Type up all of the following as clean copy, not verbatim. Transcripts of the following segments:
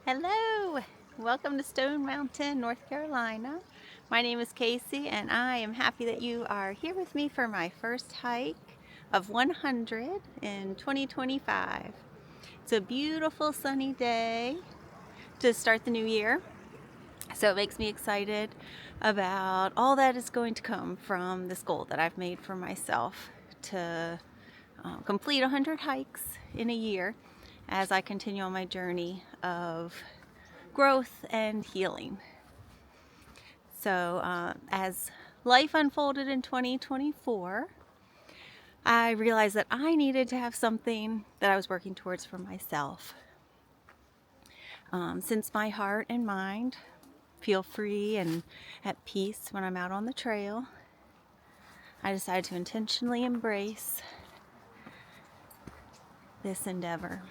Hello! Welcome to Stone Mountain, North Carolina. My name is Casey and I am happy that you are here with me for my first hike of 100 in 2025. It's a beautiful sunny day to start the new year, so it makes me excited about all that is going to come from this goal that I've made for myself to complete 100 hikes in a year as I continue on my journey of growth and healing. So as life unfolded in 2024, I realized that I needed to have something that I was working towards for myself. Since my heart and mind feel free and at peace when I'm out on the trail, I decided to intentionally embrace this endeavor.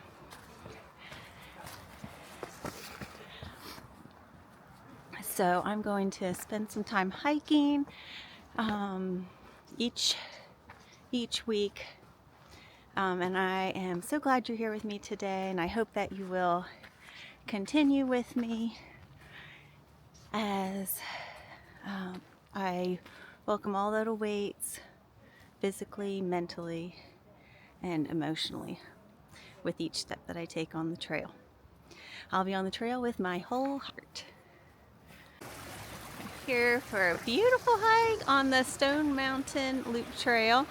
So I'm going to spend some time hiking each week, and I am so glad you're here with me today, and I hope that you will continue with me as I welcome all that awaits physically, mentally, and emotionally with each step that I take on the trail. I'll be on the trail with my whole heart. Here for a beautiful hike on the Stone Mountain Loop Trail.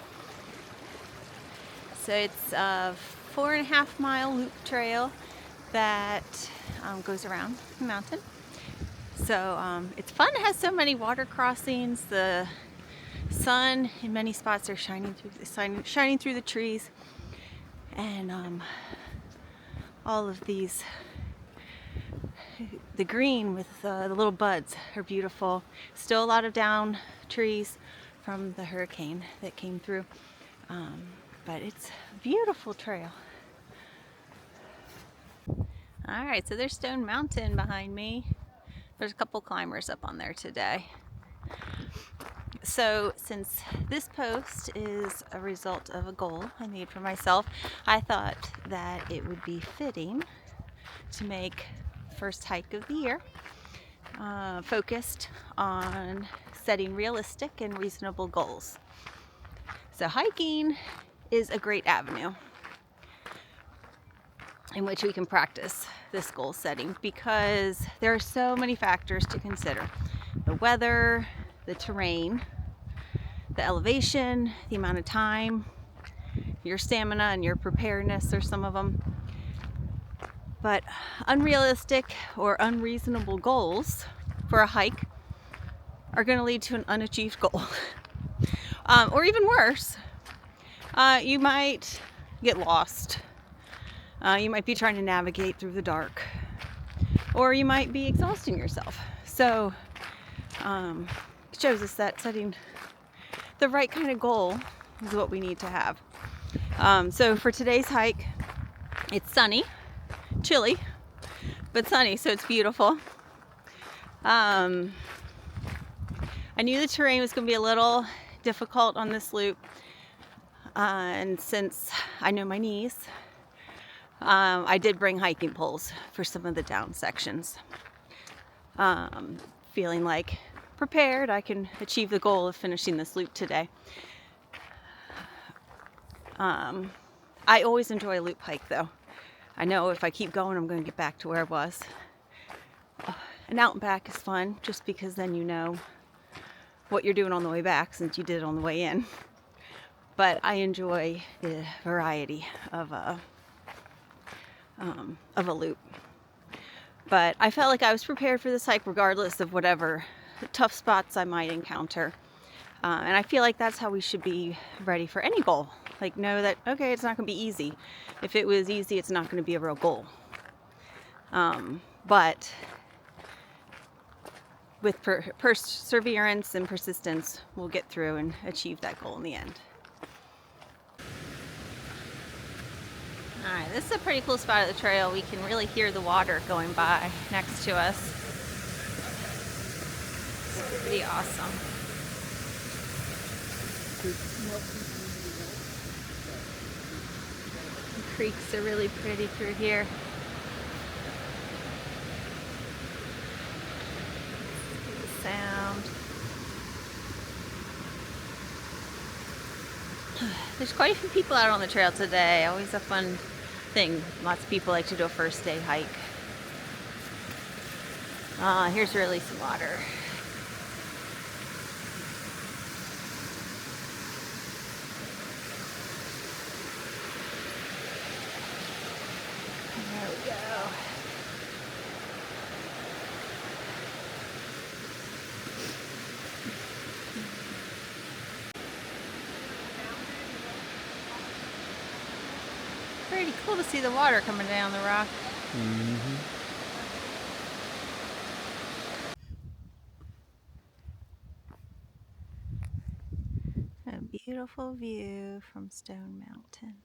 So it's a 4.5 mile loop trail that goes around the mountain. So it's fun. It has so many water crossings. The sun in many spots are shining through the trees, and all of these, the green with the little buds are beautiful. Still a lot of down trees from the hurricane that came through, but it's a beautiful trail. All right, so there's Stone Mountain behind me. There's a couple climbers up on there today. So since this post is a result of a goal I made for myself, I thought that it would be fitting to make first hike of the year focused on setting realistic and reasonable goals. So hiking is a great avenue in which we can practice this goal setting because there are so many factors to consider: the weather, the terrain, the elevation, the amount of time, your stamina and your preparedness are some of them. But unrealistic or unreasonable goals for a hike are going to lead to an unachieved goal. Or even worse, you might get lost. You might be trying to navigate through the dark, or you might be exhausting yourself. So it shows us that setting the right kind of goal is what we need to have. So for today's hike, it's sunny, chilly, but sunny, so it's beautiful. I knew the terrain was going to be a little difficult on this loop, and since I know my knees, I did bring hiking poles for some of the down sections. Feeling like prepared, I can achieve the goal of finishing this loop today. I always enjoy a loop hike though. I know if I keep going, I'm going to get back to where I was. And out and back is fun just because then you know what you're doing on the way back since you did it on the way in. But I enjoy the variety of a loop. But I felt like I was prepared for this hike regardless of whatever tough spots I might encounter. And I feel like that's how we should be ready for any goal. Like, know that, okay, it's not going to be easy. If it was easy, it's not going to be a real goal. But with perseverance and persistence, we'll get through and achieve that goal in the end. Alright, this is a pretty cool spot of the trail. We can really hear the water going by next to us. It's pretty awesome. The creeks are really pretty through here. There's quite a few people out on the trail today. Always a fun thing. Lots of people like to do a first day hike. Here's really some water. There we go. Pretty cool to see the water coming down the rock. A beautiful view from Stone Mountain.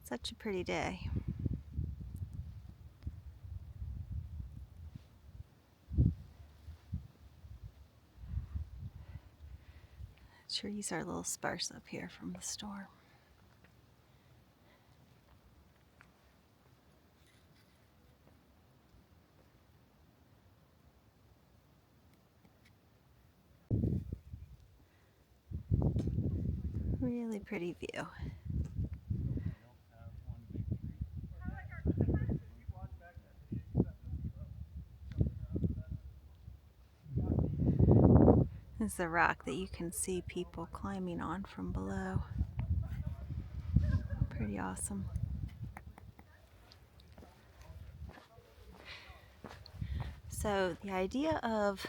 Such a pretty day. Trees are a little sparse up here from the storm. Really pretty view. This is a rock that you can see people climbing on from below. Pretty awesome. So the idea of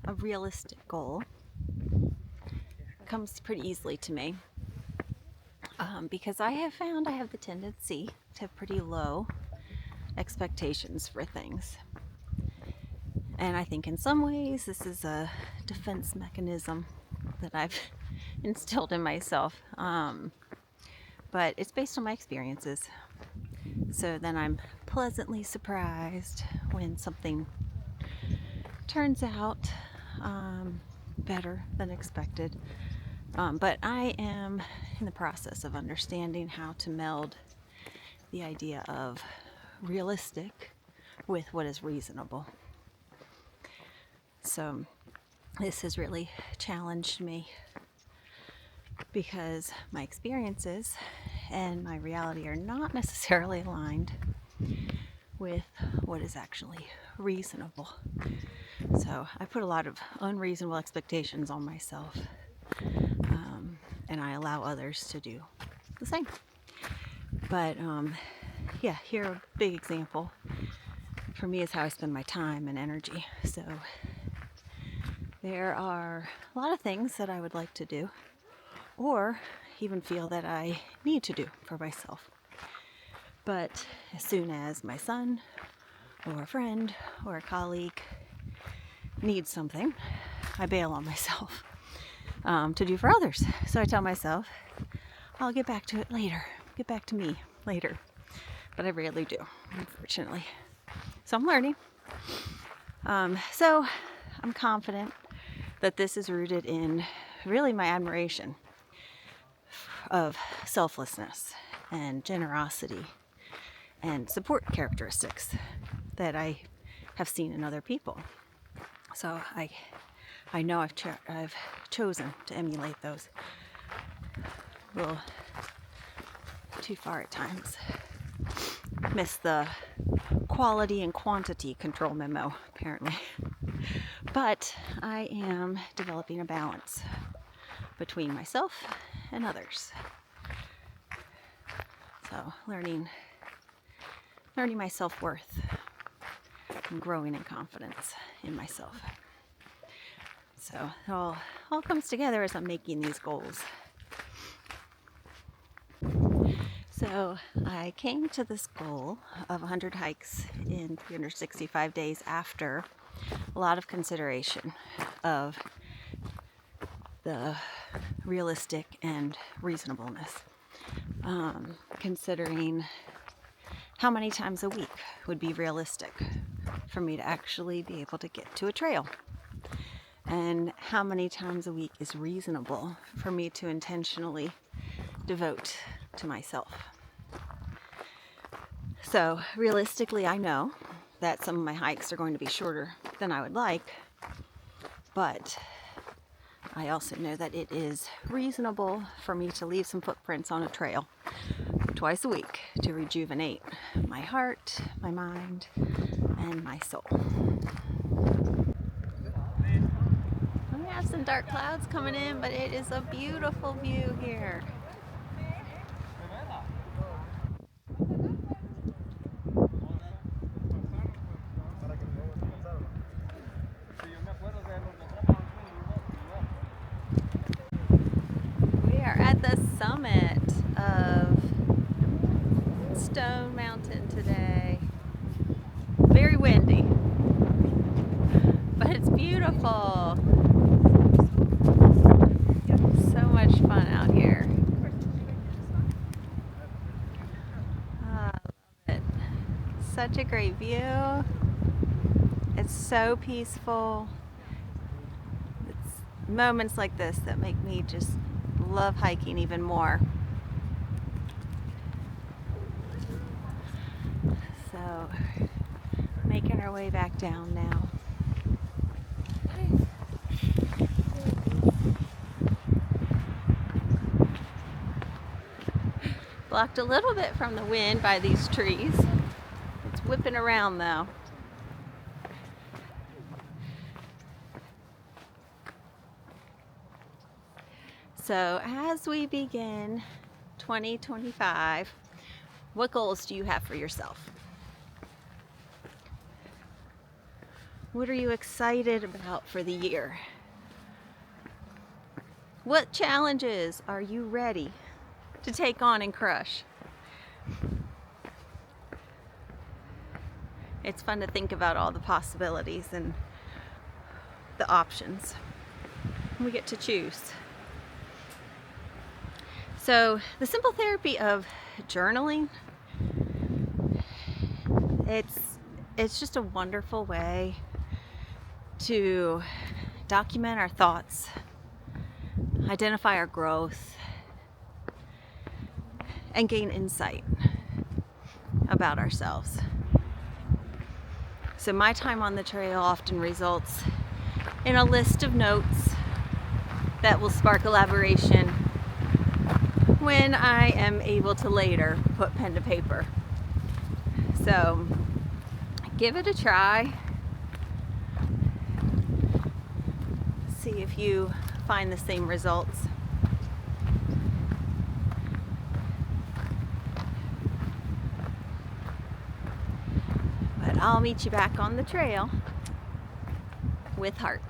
a realistic goal comes pretty easily to me because I have found I have the tendency to have pretty low expectations for things. And I think in some ways this is a defense mechanism that I've instilled in myself. But it's based on my experiences. So then I'm pleasantly surprised when something turns out better than expected. But I am in the process of understanding how to meld the idea of realistic with what is reasonable. So this has really challenged me because my experiences and my reality are not necessarily aligned with what is actually reasonable. So I put a lot of unreasonable expectations on myself, and I allow others to do the same. But yeah, here a big example for me is how I spend my time and energy. So there are a lot of things that I would like to do, or even feel that I need to do for myself. But as soon as my son or a friend or a colleague needs something, I bail on myself to do for others. So I tell myself, I'll get back to it later, get back to me later. But I rarely do, unfortunately. So I'm learning. So I'm confident that this is rooted in really my admiration of selflessness and generosity and support characteristics that I have seen in other people. So I know I've chosen to emulate those. A little too far at times. Miss the quality and quantity control memo, apparently. But I am developing a balance between myself and others. So learning my self-worth and growing in confidence in myself. So it all comes together as I'm making these goals. So I came to this goal of 100 hikes in 365 days after a lot of consideration of the realistic and reasonableness. Considering how many times a week would be realistic for me to actually be able to get to a trail, and how many times a week is reasonable for me to intentionally devote to myself. So realistically, I know that some of my hikes are going to be shorter than I would like, but I also know that it is reasonable for me to leave some footprints on a trail twice a week to rejuvenate my heart, my mind, and my soul. We have some dark clouds coming in, but it is a beautiful view here. We are at the summit of Stone Mountain today. Very windy, but it's beautiful. So much fun out here. I love it. Such a great view. It's so peaceful. It's moments like this that make me just love hiking even more. So, making our way back down now. Blocked a little bit from the wind by these trees. It's whipping around though. So as we begin 2025, what goals do you have for yourself? What are you excited about for the year? What challenges are you ready to take on and crush? It's fun to think about all the possibilities and the options. We get to choose. So the simple therapy of journaling, it's just a wonderful way to document our thoughts, identify our growth, and gain insight about ourselves. So my time on the trail often results in a list of notes that will spark elaboration when I am able to later put pen to paper. So give it a try. See if you find the same results. But I'll meet you back on the trail with heart.